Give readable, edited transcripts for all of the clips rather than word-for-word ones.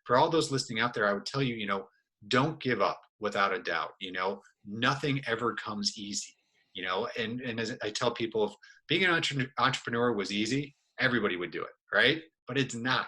for all those listening out there, I would tell you, don't give up without a doubt. Nothing ever comes easy, and as I tell people, if being an entrepreneur was easy, everybody would do it, right? But it's not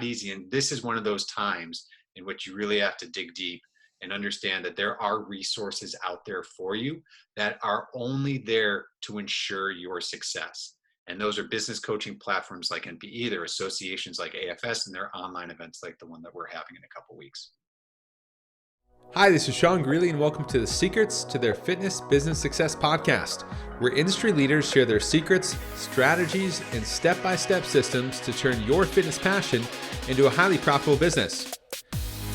easy. And this is one of those times in which you really have to dig deep and understand that there are resources out there for you that are only there to ensure your success. And those are business coaching platforms like NPE, there are associations like AFS, and there are online events like the one that we're having in a couple weeks. Hi, this is Sean Greeley, and welcome to the Secrets to Their Fitness Business Success podcast, where industry leaders share their secrets, strategies, and step-by-step systems to turn your fitness passion into a highly profitable business.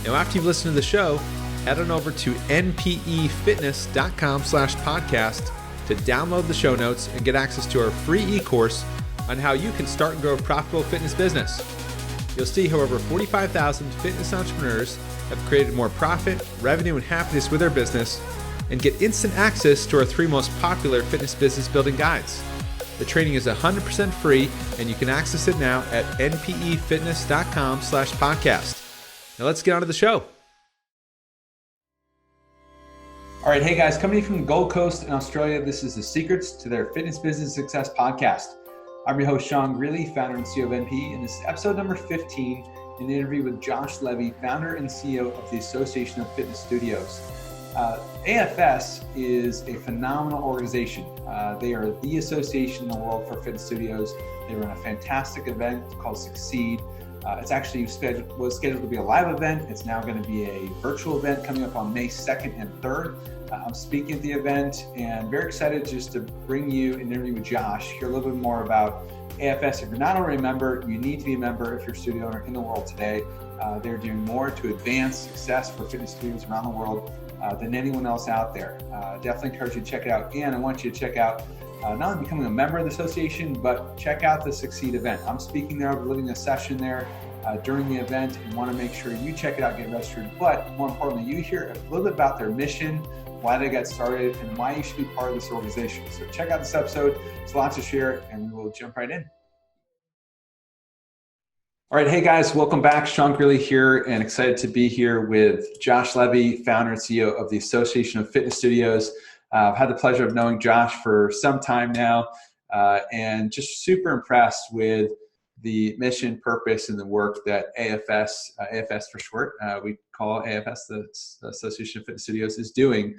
Now, after you've listened to the show, head on over to npefitness.com/podcast to download the show notes and get access to our free e-course on how you can start and grow a profitable fitness business. You'll see how over 45,000 fitness entrepreneurs have created more profit, revenue, and happiness with their business, and get instant access to our 3 most popular fitness business building guides. The training is 100% free, and you can access it now at npefitness.com/podcast. Now let's get on to the show. All right, hey guys, coming in from the Gold Coast in Australia, this is the Secrets to Their Fitness Business Success podcast. I'm your host, Sean Greeley, founder and CEO of NPE, and this is episode number 15, an interview with Josh Leve, founder and CEO of the Association of Fitness Studios. AFS is a phenomenal organization. They are the association in the world for fitness studios. They run a fantastic event called Succeed. It's actually was scheduled to be a live event. It's now going to be a virtual event coming up on May 2nd and 3rd. I'm speaking at the event and very excited just to bring you an interview with Josh, hear a little bit more about AFS. If you're not already a member, you need to be a member if you're a studio owner in the world today. They're doing more to advance success for fitness studios around the world than anyone else out there. Definitely encourage you to check it out. And I want you to check out not only becoming a member of the association, but check out the Succeed event. I'm speaking there, I'll be leading a session there during the event, and want to make sure you check it out, get registered. But more importantly, you hear a little bit about their mission, why they got started, and why you should be part of this organization. So check out this episode. There's lots to share, and we will jump right in. All right, hey guys, welcome back. Sean Greeley here, and excited to be here with Josh Leve, founder and CEO of the Association of Fitness Studios. I've had the pleasure of knowing Josh for some time now, and just super impressed with the mission, purpose, and the work that AFS for short, we call AFS, the Association of Fitness Studios, is doing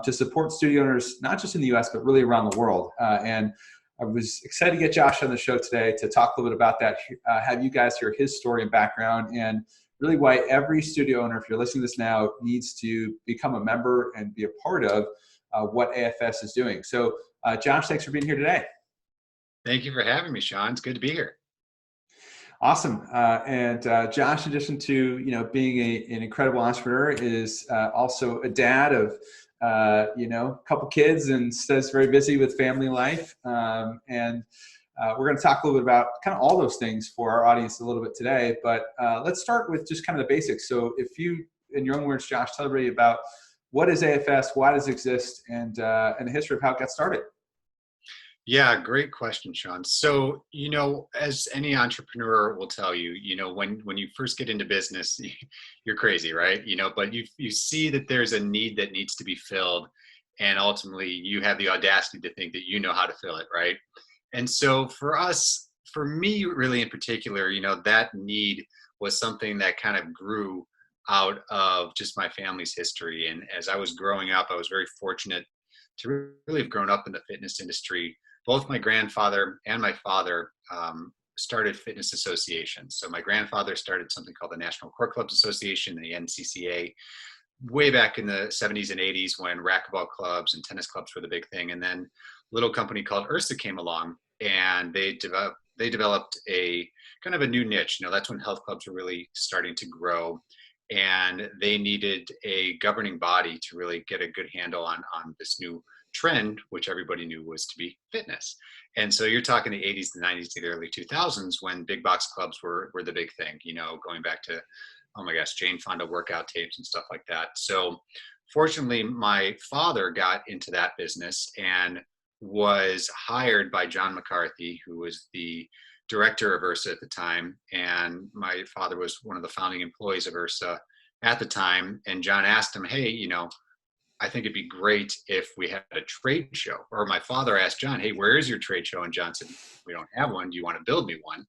to support studio owners, not just in the US, but really around the world. And I was excited to get Josh on the show today to talk a little bit about that, have you guys hear his story and background, and really why every studio owner, if you're listening to this now, needs to become a member and be a part of what AFS is doing. So Josh, thanks for being here today. Thank you for having me, Sean. It's good to be here. Awesome. And Josh, in addition to being an incredible entrepreneur, is also a dad of a couple kids, and stays very busy with family life. And we're going to talk a little bit about kind of all those things for our audience a little bit today. But let's start with just kind of the basics. So if you, in your own words, Josh, tell everybody about what is AFS, why does it exist, and the history of how it got started. Yeah, great question, Sean. So, as any entrepreneur will tell you, when you first get into business, you're crazy, right? But you see that there's a need that needs to be filled, and ultimately you have the audacity to think that you know how to fill it, right? And so for me, really in particular, that need was something that kind of grew out of just my family's history. And as I was growing up, I was very fortunate to really have grown up in the fitness industry. Both my grandfather and my father started fitness associations. So my grandfather started something called the National Court Clubs Association, the NCCA, way back in the 70s and 80s when racquetball clubs and tennis clubs were the big thing. And then a little company called URSA came along, and they developed a kind of a new niche. That's when health clubs were really starting to grow, and they needed a governing body to really get a good handle on this new trend, which everybody knew was to be fitness. And so you're talking the 80s, the 90s, to the early 2000s, when big box clubs were the big thing, going back to, oh my gosh, Jane Fonda workout tapes and stuff like that. So fortunately, my father got into that business and was hired by John McCarthy, who was the director of URSA at the time, and my father was one of the founding employees of URSA at the time. And John asked him, hey, I think it'd be great if we had a trade show. Or my father asked John, hey, where is your trade show? And John said, we don't have one. Do you want to build me one?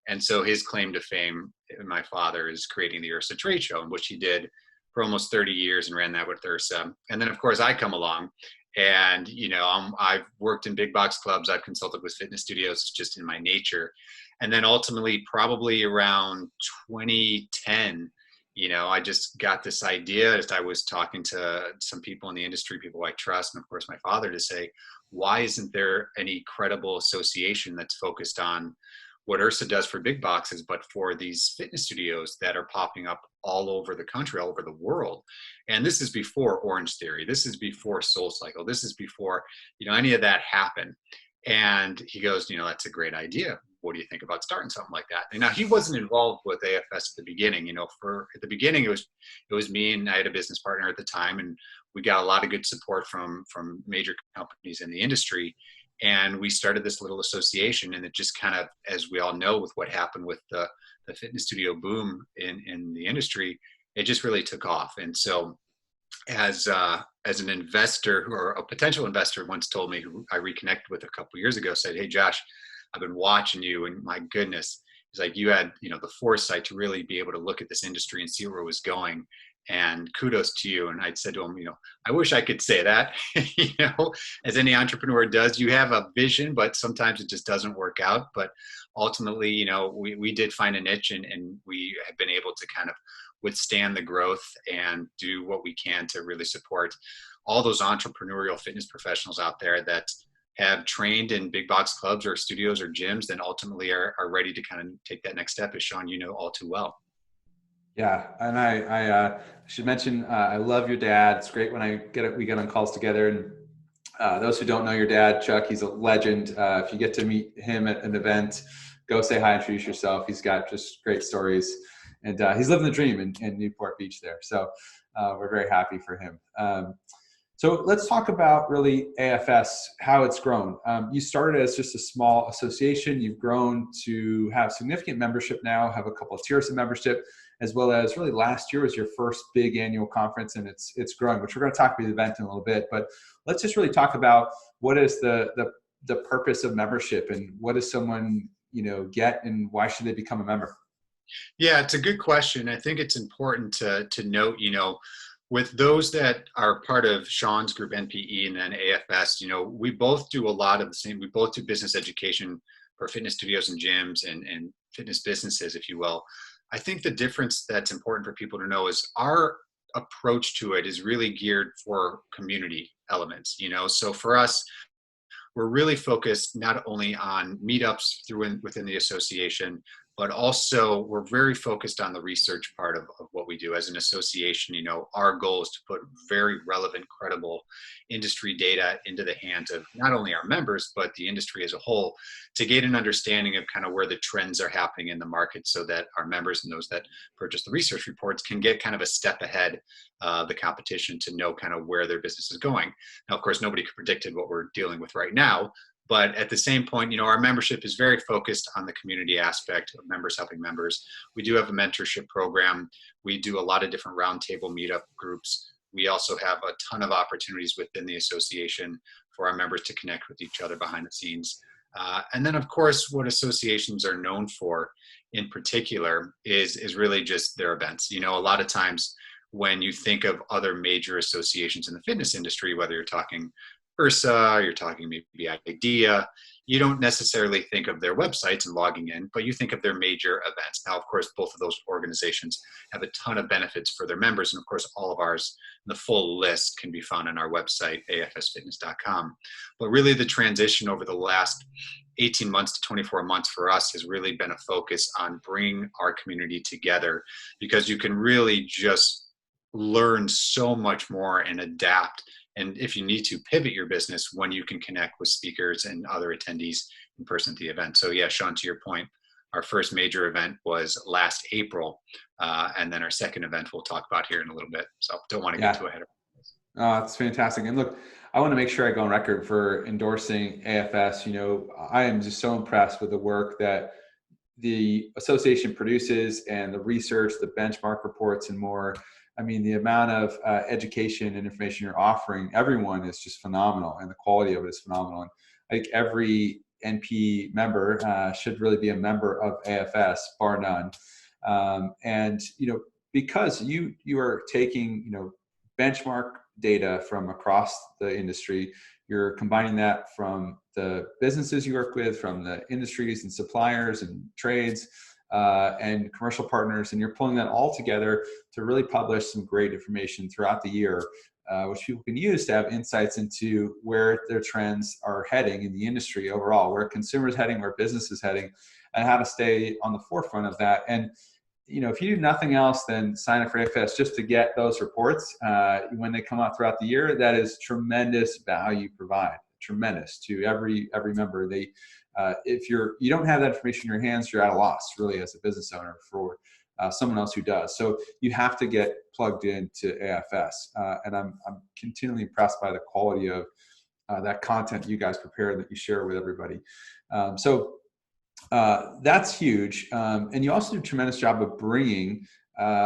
And so his claim to fame, my father, is creating the URSA trade show, in which he did for almost 30 years and ran that with URSA. And then, of course, I come along and, I've worked in big box clubs. I've consulted with fitness studios. It's just in my nature. And then ultimately, probably around 2010, I just got this idea as I was talking to some people in the industry, people I trust, and of course my father, to say, why isn't there any credible association that's focused on what URSA does for big boxes, but for these fitness studios that are popping up all over the country, all over the world? And this is before Orange Theory. This is before Soul Cycle. This is before, any of that happened. And he goes, that's a great idea. What do you think about starting something like that? And now he wasn't involved with AFS at the beginning. At the beginning, it was me, and I had a business partner at the time, and we got a lot of good support from major companies in the industry. And we started this little association, and it just kind of, as we all know, with what happened with the fitness studio boom in the industry, it just really took off. And so as an investor, or a potential investor once told me, who I reconnected with a couple of years ago, said, hey, Josh, I've been watching you, and my goodness, it's like you had, the foresight to really be able to look at this industry and see where it was going. And kudos to you. And I said to him, I wish I could say that, as any entrepreneur does. You have a vision, but sometimes it just doesn't work out. But ultimately, we did find a niche, and we have been able to kind of withstand the growth and do what we can to really support all those entrepreneurial fitness professionals out there that have trained in big box clubs or studios or gyms, then ultimately are ready to kind of take that next step, as Sean, all too well. Yeah. And I should mention, I love your dad. It's great when we get on calls together. And those who don't know your dad, Chuck, he's a legend. If you get to meet him at an event, go say hi, introduce yourself. He's got just great stories, and he's living the dream in Newport Beach there. So we're very happy for him. So let's talk about really AFS, how it's grown. You started as just a small association. You've grown to have significant membership now, have a couple of tiers of membership, as well as really last year was your first big annual conference, and it's growing, which we're going to talk about the event in a little bit. But let's just really talk about what is the purpose of membership, and what does someone get, and why should they become a member? Yeah, it's a good question. I think it's important to note, with those that are part of Sean's group, NPE, and then AFS, we both do a lot of the same. We both do business education for fitness studios and gyms and fitness businesses, if you will. I think the difference that's important for people to know is our approach to it is really geared for community elements. So for us, we're really focused not only on meetups within the association, but also we're very focused on the research part of what we do as an association. Our goal is to put very relevant, credible industry data into the hands of not only our members, but the industry as a whole, to get an understanding of kind of where the trends are happening in the market, so that our members and those that purchase the research reports can get kind of a step ahead the competition, to know kind of where their business is going. Now, of course, nobody could predict what we're dealing with right now. But at the same point, our membership is very focused on the community aspect of members helping members. We do have a mentorship program. We do a lot of different roundtable meetup groups. We also have a ton of opportunities within the association for our members to connect with each other behind the scenes. And then, of course, what associations are known for in particular is really just their events. A lot of times when you think of other major associations in the fitness industry, whether you're talking URSA, you're talking maybe IDEA, you don't necessarily think of their websites and logging in, but you think of their major events. Now, of course, both of those organizations have a ton of benefits for their members. And of course, all of ours, the full list can be found on our website, afsfitness.com. But really the transition over the last 18 months to 24 months for us has really been a focus on bringing our community together, because you can really just learn so much more and adapt. And if you need to, pivot your business when you can connect with speakers and other attendees in person at the event. So yeah, Sean, to your point, our first major event was last April. And then our second event we'll talk about here in a little bit. So don't want to get too ahead of this. It's fantastic. And look, I want to make sure I go on record for endorsing AFS. I am just so impressed with the work that the association produces and the research, the benchmark reports and more, I mean, the amount of education and information you're offering everyone is just phenomenal, and the quality of it is phenomenal. And I think every NP member should really be a member of AFS, bar none. And, because you are taking, benchmark data from across the industry, you're combining that from the businesses you work with, from the industries and suppliers and trades and commercial partners, and you're pulling that all together to really publish some great information throughout the year, which people can use to have insights into where their trends are heading in the industry overall, where consumers heading, where business is heading, and how to stay on the forefront of that. And if you do nothing else than sign up for AFS just to get those reports when they come out throughout the year, that is tremendous value provide, tremendous to every member. If you don't have that information in your hands, you're at a loss really as a business owner for someone else who does. So you have to get plugged into AFS, and I'm continually impressed by the quality of that content you guys prepare that you share with everybody. That's huge. And you also do a tremendous job of bringing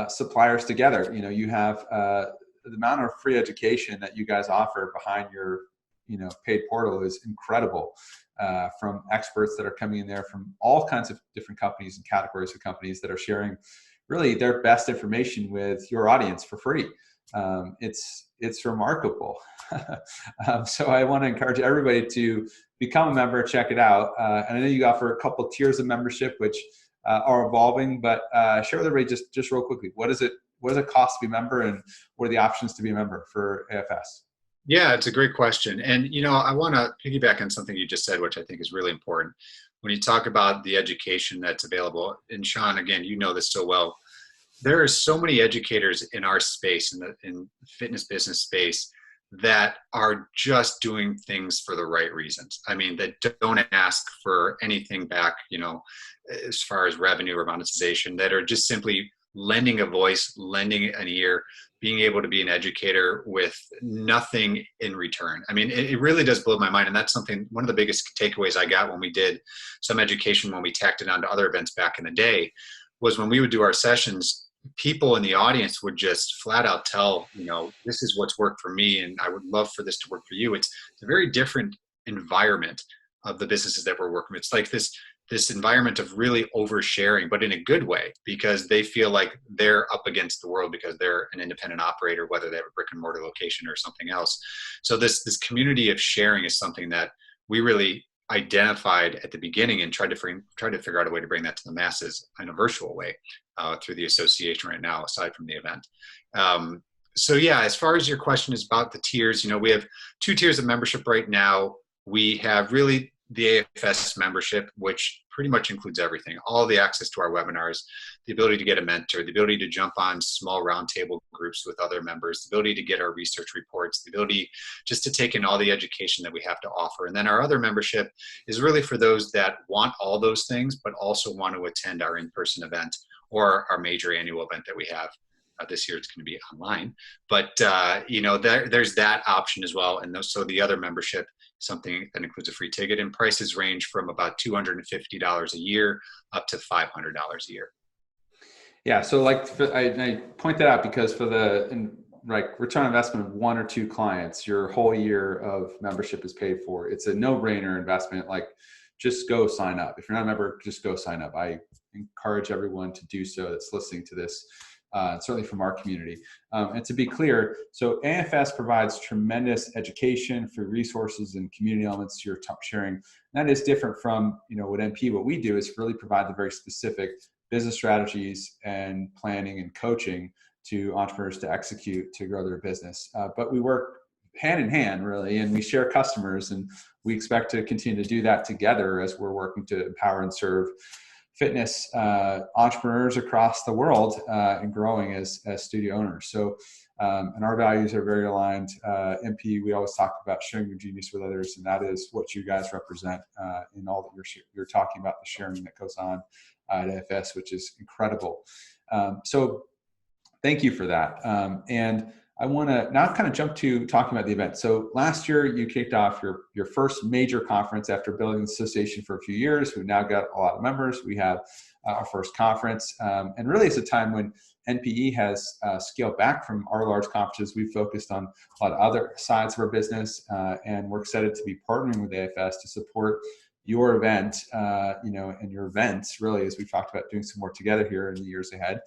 suppliers together. You have the amount of free education that you guys offer behind your, paid portal is incredible, from experts that are coming in there from all kinds of different companies and categories of companies that are sharing really their best information with your audience for free. It's remarkable. So I want to encourage everybody to become a member, check it out. And I know you offer a couple tiers of membership, which are evolving, but share with everybody just real quickly. What does it cost to be a member, and what are the options to be a member for AFS? Yeah, it's a great question. And, I want to piggyback on something you just said, which I think is really important. When you talk about the education that's available, and Sean, again, you know this so well, there are so many educators in our space, in fitness business space, that are just doing things for the right reasons. I mean, that don't ask for anything back, as far as revenue or monetization, that are just simply lending a voice, lending an ear, being able to be an educator with nothing in return. I mean, it really does blow my mind. And that's one of the biggest takeaways I got when we did some education, when we tacked it onto other events back in the day, was when we would do our sessions, people in the audience would just flat out tell, this is what's worked for me, and I would love for this to work for you. It's a very different environment of the businesses that we're working with. It's like this environment of really oversharing, but in a good way, because they feel like they're up against the world because they're an independent operator, whether they have a brick and mortar location or something else. So this community of sharing is something that we really identified at the beginning and tried to figure out a way to bring that to the masses in a virtual way through the association right now, aside from the event. So yeah, as far as your question is about the tiers, we have 2 tiers of membership right now. We have really the AFS membership, which pretty much includes everything, all the access to our webinars, the ability to get a mentor, the ability to jump on small roundtable groups with other members, the ability to get our research reports, the ability just to take in all the education that we have to offer. And then our other membership is really for those that want all those things, but also want to attend our in-person event or our major annual event that we have. This year it's going to be online, but there's that option as well. And so the other membership, something that includes a free ticket, and prices range from about $250 a year up to $500 a year. Yeah. So I point that out because for the return on investment of 1 or 2 clients, your whole year of membership is paid for. It's a no-brainer investment. Just go sign up. If you're not a member, just go sign up. I encourage everyone to do so that's listening to this. Certainly from our community. And to be clear, so AFS provides tremendous education, free resources, and community elements to your top sharing. And that is different from, what we do is really provide the very specific business strategies and planning and coaching to entrepreneurs to execute to grow their business. But we work hand in hand, really, and we share customers, and we expect to continue to do that together as we're working to empower and serve fitness entrepreneurs across the world and growing as studio owners. So, and our values are very aligned. MP, we always talk about sharing your genius with others, and that is what you guys represent in all that you're talking about, the sharing that goes on at AFS, which is incredible. So thank you for that. And I want to now kind of jump to talking about the event. So last year you kicked off your first major conference after building the association for a few years. We've now got a lot of members. We have our first conference. And really it's a time when NPE has scaled back from our large conferences. We've focused on a lot of other sides of our business, and we're excited to be partnering with AFS to support your event, and your events really, as we've talked about doing some more together here in the years ahead,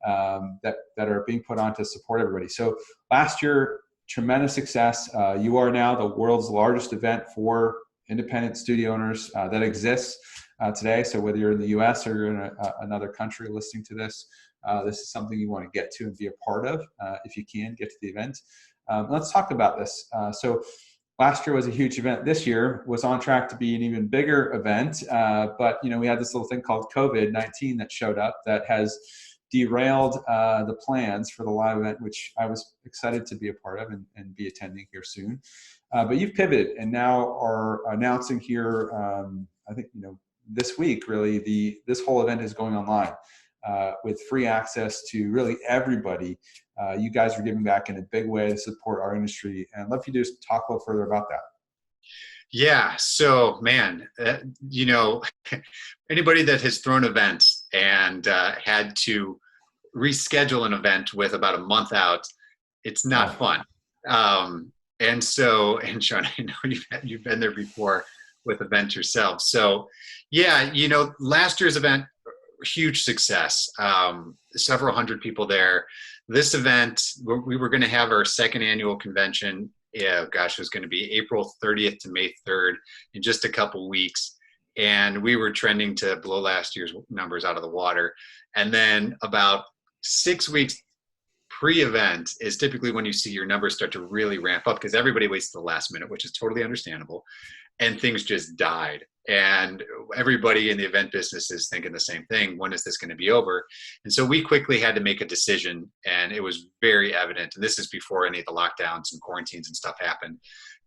that are being put on to support everybody. So last year, tremendous success. You are now the world's largest event for independent studio owners that exists today. So whether you're in the US or you're in another country listening to this, this is something you want to get to and be a part of. If you can, get to the event. Let's talk about this. So last year was a huge event. This year was on track to be an even bigger event. But we had this little thing called COVID-19 that showed up that has derailed the plans for the live event, which I was excited to be a part of and be attending here soon. But you've pivoted and now are announcing here, I think, this week, really, this whole event is going online with free access to really everybody. You guys are giving back in a big way to support our industry. And I'd love for you to just talk a little further about that. Yeah. So, man, anybody that has thrown events and had to reschedule an event with about a month out, it's not fun. And Sean, I know you've been there before with events yourself. So, yeah, last year's event, huge success. Several hundred people there. This event, we were going to have our second annual convention. It was going to be April 30th to May 3rd in just a couple weeks. And we were trending to blow last year's numbers out of the water. And then about 6 weeks pre-event is typically when you see your numbers start to really ramp up, because everybody waits to the last minute, which is totally understandable. And things just died. And everybody in the event business is thinking the same thing. When is this going to be over? And so we quickly had to make a decision, and it was very evident, and this is before any of the lockdowns and quarantines and stuff happened,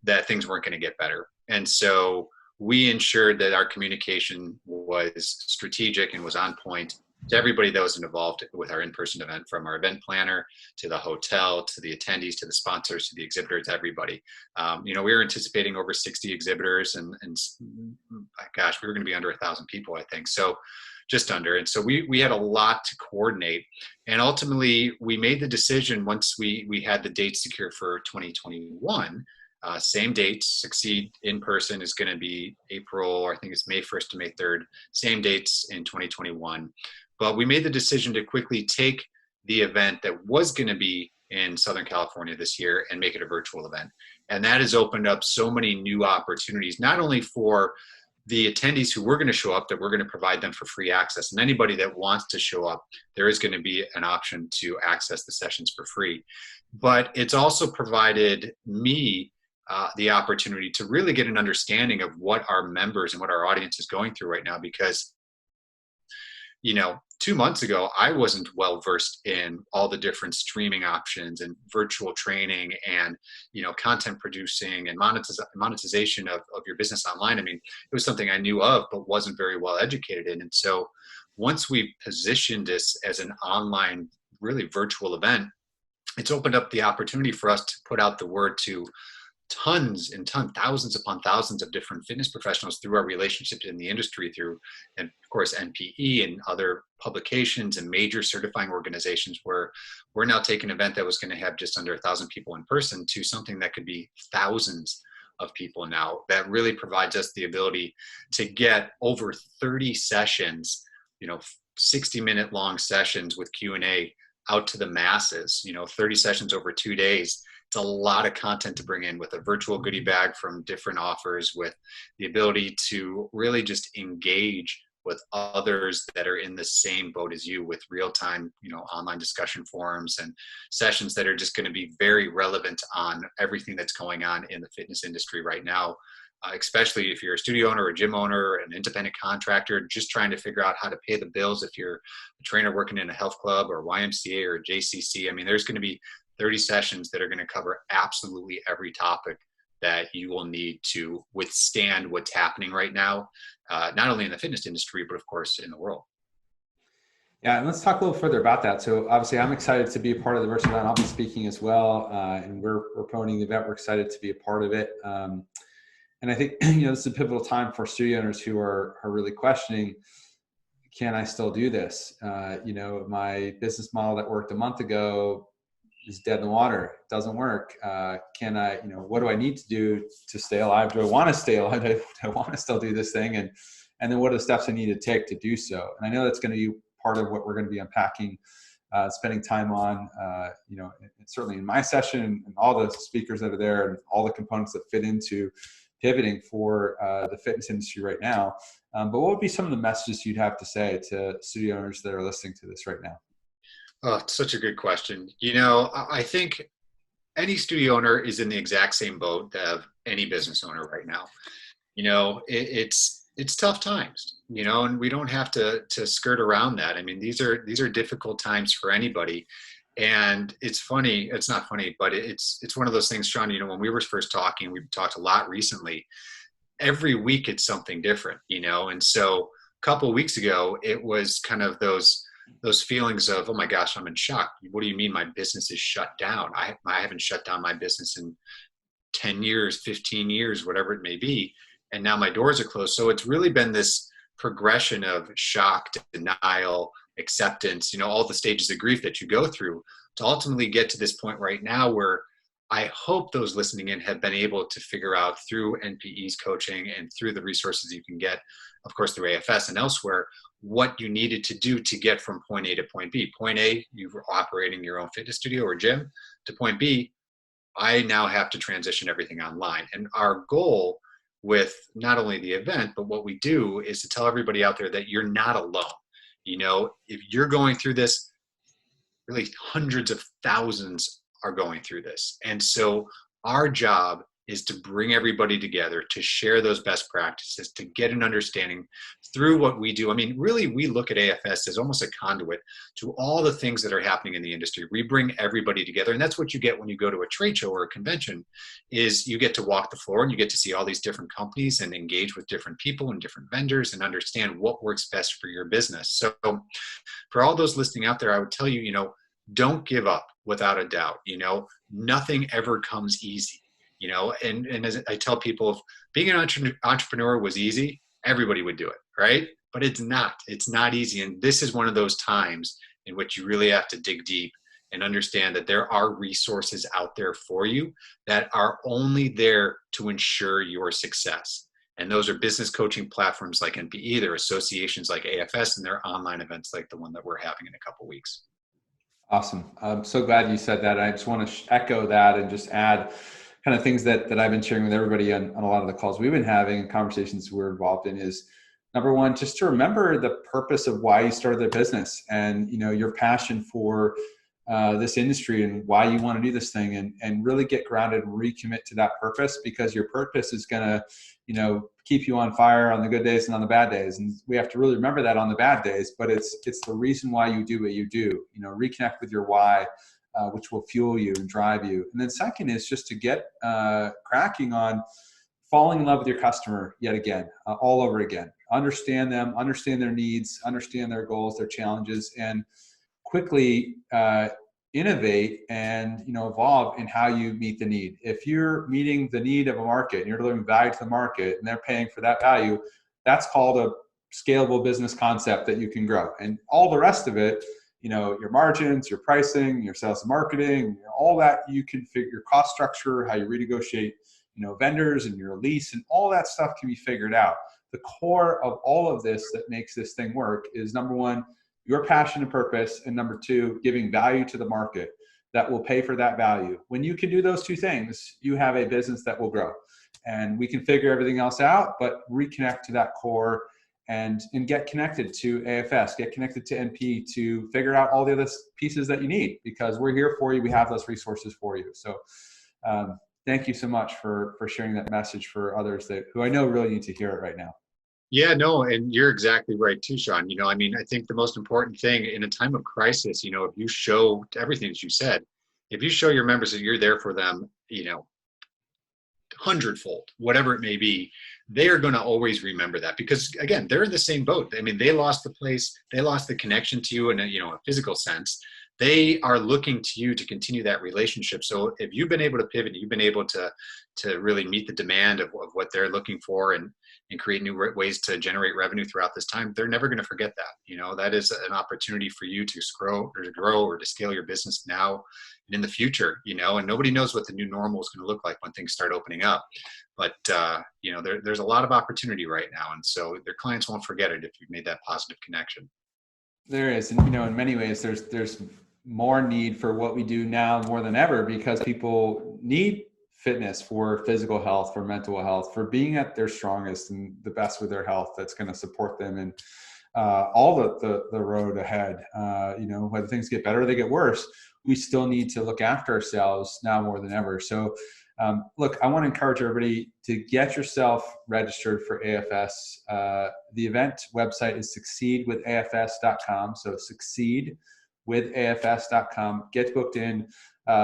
that things weren't going to get better. And so we ensured that our communication was strategic and was on point to everybody that was involved with our in-person event, from our event planner to the hotel, to the attendees, to the sponsors, to the exhibitors, everybody. We were anticipating over 60 exhibitors, and we were going to be under 1,000 people, I think. So just under. And so we had a lot to coordinate. And ultimately, we made the decision once we had the date secured for 2021. Same dates. Succeed in person is going to be April, I think it's May 1st to May 3rd. Same dates in 2021. But we made the decision to quickly take the event that was going to be in Southern California this year and make it a virtual event. And that has opened up so many new opportunities, not only for the attendees who were going to show up, that we're going to provide them for free access. And anybody that wants to show up, there is going to be an option to access the sessions for free. But it's also provided me the opportunity to really get an understanding of what our members and what our audience is going through right now, because 2 months ago, I wasn't well versed in all the different streaming options and virtual training and, content producing and monetization of your business online. I mean, it was something I knew of, but wasn't very well educated in. And so once we positioned this as an online, really virtual event, it's opened up the opportunity for us to put out the word to thousands upon thousands of different fitness professionals through our relationships in the industry, through, and of course, NPE and other publications and major certifying organizations, where we're now taking an event that was going to have just under 1,000 people in person to something that could be thousands of people now. That really provides us the ability to get over 30 sessions, 60-minute long sessions with Q&A out to the masses, 30 sessions over 2 days. It's a lot of content to bring in, with a virtual goodie bag from different offers, with the ability to really just engage with others that are in the same boat as you, with real-time, online discussion forums and sessions that are just going to be very relevant on everything that's going on in the fitness industry right now, especially if you're a studio owner or a gym owner, an independent contractor, just trying to figure out how to pay the bills. If you're a trainer working in a health club or YMCA or JCC, I mean, there's going to be 30 sessions that are going to cover absolutely every topic that you will need to withstand what's happening right now, not only in the fitness industry, but of course in the world. Yeah, and let's talk a little further about that. So obviously I'm excited to be a part of the virtual event. I'll be speaking as well. And we're promoting the event. We're excited to be a part of it. And I think, this is a pivotal time for studio owners who are really questioning, can I still do this? My business model that worked a month ago is dead in the water. It doesn't work. Can I, what do I need to do to stay alive? Do I want to stay alive? Do I want to still do this thing? And then what are the steps I need to take to do so? And I know that's going to be part of what we're going to be unpacking, spending time on, certainly in my session and all the speakers that are there and all the components that fit into pivoting for the fitness industry right now. But what would be some of the messages you'd have to say to studio owners that are listening to this right now? Oh, it's such a good question. I think any studio owner is in the exact same boat of any business owner right now. It's tough times, and we don't have to skirt around that. I mean, these are difficult times for anybody. And it's funny, it's not funny, but it's one of those things, Sean, when we were first talking, we've talked a lot recently, every week it's something different, and so a couple of weeks ago, it was kind of those feelings of, oh my gosh, I'm in shock. What do you mean my business is shut down? I haven't shut down my business in 10 years, 15 years, whatever it may be. And now my doors are closed. So it's really been this progression of shock, denial, acceptance, all the stages of grief that you go through to ultimately get to this point right now where I hope those listening in have been able to figure out through NPE's coaching and through the resources you can get, of course, through AFS and elsewhere, what you needed to do to get from point A to point B. Point A, you were operating your own fitness studio or gym. To point B, I now have to transition everything online. And our goal with not only the event, but what we do is to tell everybody out there that you're not alone. If you're going through this, really hundreds of thousands are going through this. And so our job is to bring everybody together, to share those best practices, to get an understanding through what we do. I mean, really, we look at AFS as almost a conduit to all the things that are happening in the industry. We bring everybody together. And that's what you get when you go to a trade show or a convention, is you get to walk the floor and you get to see all these different companies and engage with different people and different vendors and understand what works best for your business. So for all those listening out there, I would tell you, don't give up without a doubt. Nothing ever comes easy. And as I tell people, if being an entrepreneur was easy, everybody would do it, right? But it's not easy. And this is one of those times in which you really have to dig deep and understand that there are resources out there for you that are only there to ensure your success. And those are business coaching platforms like NPE, there are associations like AFS, and there are online events like the one that we're having in a couple of weeks. Awesome. I'm so glad you said that. I just want to echo that and just add kind of things that I've been sharing with everybody on a lot of the calls we've been having and conversations we're involved in is, number one, just to remember the purpose of why you started the business and, your passion for this industry and why you want to do this thing, and really get grounded and recommit to that purpose, because your purpose is going to, keep you on fire on the good days and on the bad days. And we have to really remember that on the bad days, but it's the reason why you do what you do, reconnect with your why, which will fuel you and drive you. And then second is just to get cracking on falling in love with your customer yet again, all over again. Understand them, understand their needs, understand their goals, their challenges, and quickly innovate and evolve in how you meet the need. If you're meeting the need of a market and you're delivering value to the market and they're paying for that value, that's called a scalable business concept that you can grow. And all the rest of it, your margins, your pricing, your sales and marketing, all that, you can figure your cost structure, how you renegotiate, vendors and your lease, and all that stuff can be figured out. The core of all of this that makes this thing work is, number one, your passion and purpose, and number two, giving value to the market that will pay for that value. When you can do those two things, you have a business that will grow. And we can figure everything else out, but reconnect to that core and get connected to AFS, get connected to NP to figure out all the other pieces that you need, because we're here for you. We have those resources for you. So thank you so much for sharing that message for others who I know really need to hear it right now. Yeah, no, and you're exactly right too, Sean. I think the most important thing in a time of crisis, if you show everything that you said, if you show your members that you're there for them, hundredfold, whatever it may be, they are going to always remember that, because again, they're in the same boat. I mean, they lost the place, they lost the connection to you in a physical sense. They are looking to you to continue that relationship. So if you've been able to pivot, you've been able to really meet the demand of what they're looking for, and create new ways to generate revenue throughout this time, they're never going to forget that. That is an opportunity for you to grow or to scale your business now and in the future, and nobody knows what the new normal is going to look like when things start opening up. But, there's a lot of opportunity right now. And so their clients won't forget it if you've made that positive connection. There is. And, in many ways, there's more need for what we do now more than ever, because people need fitness for physical health, for mental health, for being at their strongest and the best with their health. That's going to support them in all the road ahead. Whether things get better or they get worse, we still need to look after ourselves now more than ever. So look, I want to encourage everybody to get yourself registered for AFS. The event website is succeedwithafs.com. So succeedwithafs.com. Get booked in.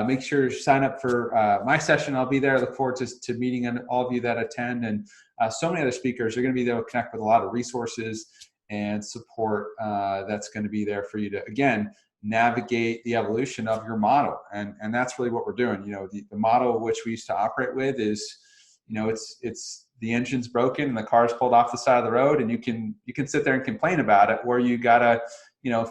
Make sure to sign up for my session. I'll be there. I look forward to meeting all of you that attend, and so many other speakers. You're going to be there to connect with a lot of resources and support that's going to be there for you to, again, navigate the evolution of your model. And that's really what we're doing. The model which we used to operate with is, it's the engine's broken and the car's pulled off the side of the road, and you can sit there and complain about it, or you gotta,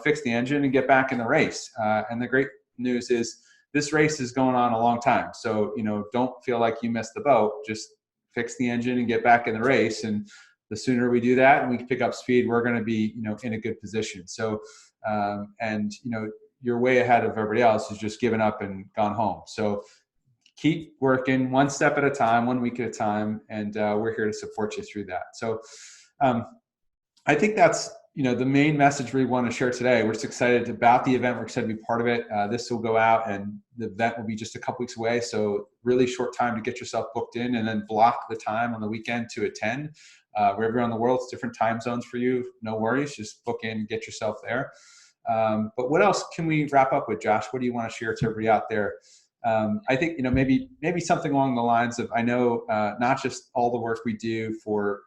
fix the engine and get back in the race. And the great news is this race is going on a long time. So, don't feel like you missed the boat. Just fix the engine and get back in the race. And the sooner we do that and we can pick up speed, we're going to be, in a good position. So, you're way ahead of everybody else who's just given up and gone home. So keep working one step at a time, 1 week at a time. And we're here to support you through that. So I think that's, the main message we want to share today. We're just excited about the event. We're excited to be part of it. This will go out, and the event will be just a couple weeks away. So really short time to get yourself booked in, and then block the time on the weekend to attend. Wherever you're in the world, it's different time zones for you. No worries. Just book in, get yourself there. But what else can we wrap up with, Josh? What do you want to share to everybody out there? I think, maybe something along the lines of, I know not just all the work we do for,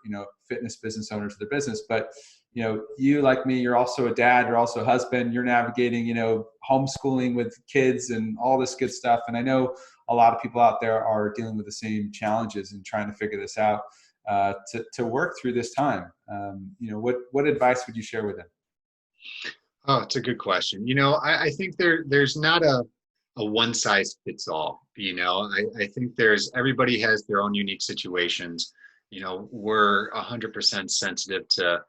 fitness business owners of their business, but, you, like me, you're also a dad, you're also a husband, you're navigating, homeschooling with kids and all this good stuff. And I know a lot of people out there are dealing with the same challenges and trying to figure this out to work through this time. What advice would you share with them? Oh, it's a good question. I think there's not a one size fits all. I think everybody has their own unique situations. We're 100% sensitive to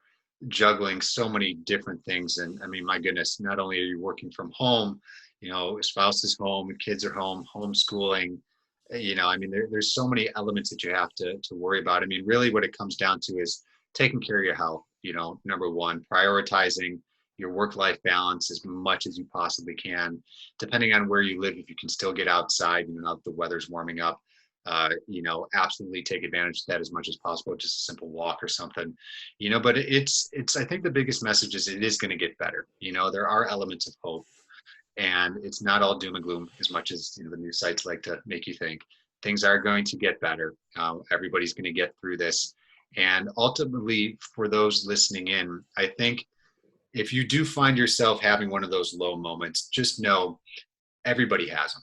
juggling so many different things. And I mean, my goodness, not only are you working from home, spouse is home, kids are home, homeschooling, I mean, there's so many elements that you have to worry about. I mean, really what it comes down to is taking care of your health, number one, prioritizing your work-life balance as much as you possibly can, depending on where you live. If you can still get outside, now that the weather's warming up, absolutely take advantage of that as much as possible. Just a simple walk or something, but it's, I think the biggest message is it is going to get better. There are elements of hope, and it's not all doom and gloom as much as, the news sites like to make you think. Things are going to get better. Everybody's going to get through this. And ultimately, for those listening in, I think if you do find yourself having one of those low moments, just know everybody has them.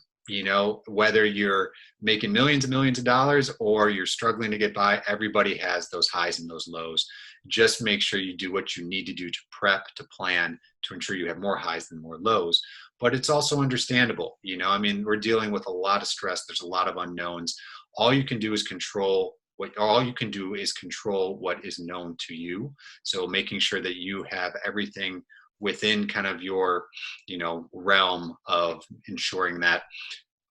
Whether you're making millions and millions of dollars or you're struggling to get by, everybody has those highs and those lows. Just make sure you do what you need to do to prep, to plan, to ensure you have more highs than more lows. But it's also understandable. I mean, we're dealing with a lot of stress. There's a lot of unknowns. All you can do is control what is known to you. So making sure that you have everything within kind of your, realm of ensuring that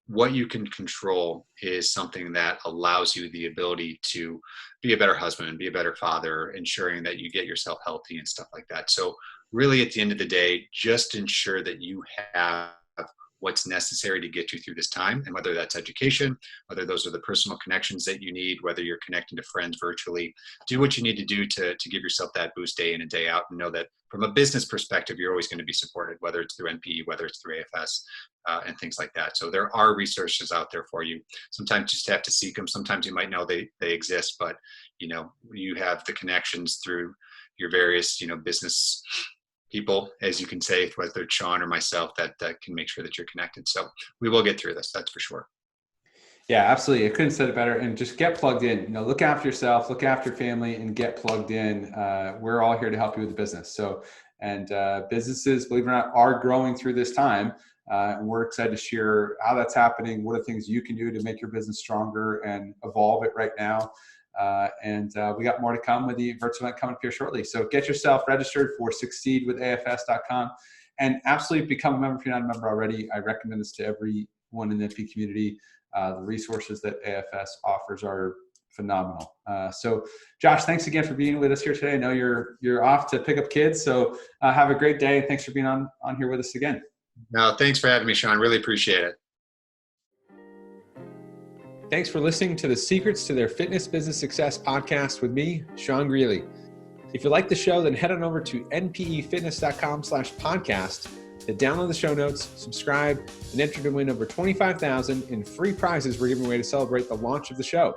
what you can control is something that allows you the ability to be a better husband, be a better father, ensuring that you get yourself healthy and stuff like that. So really at the end of the day, just ensure that you have what's necessary to get you through this time, and whether that's education, whether those are the personal connections that you need, whether you're connecting to friends virtually. Do what you need to do to give yourself that boost day in and day out, and know that from a business perspective, you're always going to be supported, whether it's through NPE, whether it's through AFS, and things like that. So there are resources out there for you. Sometimes you just have to seek them. Sometimes you might know they exist, but you have the connections through your various business people, as you can say, whether it's Sean or myself, that can make sure that you're connected. So we will get through this, that's for sure. Yeah, absolutely. I couldn't have said it better. And just get plugged in. Look after yourself, look after your family, and get plugged in. We're all here to help you with the business. So, and businesses, believe it or not, are growing through this time. And we're excited to share how that's happening. What are things you can do to make your business stronger and evolve it right now? And we got more to come with the virtual event coming up here shortly. So get yourself registered for succeedwithafs.com, and absolutely become a member if you're not a member already. I recommend this to everyone in the NP community. The resources that AFS offers are phenomenal. So Josh, thanks again for being with us here today. I know you're off to pick up kids, so have a great day. Thanks for being on here with us again. No, thanks for having me, Sean. Really appreciate it. Thanks for listening to the Secrets to Their Fitness Business Success podcast with me, Sean Greeley. If you like the show, then head on over to npefitness.com/podcast to download the show notes, subscribe, and enter to win over $25,000 in free prizes we're giving away to celebrate the launch of the show.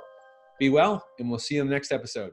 Be well, and we'll see you in the next episode.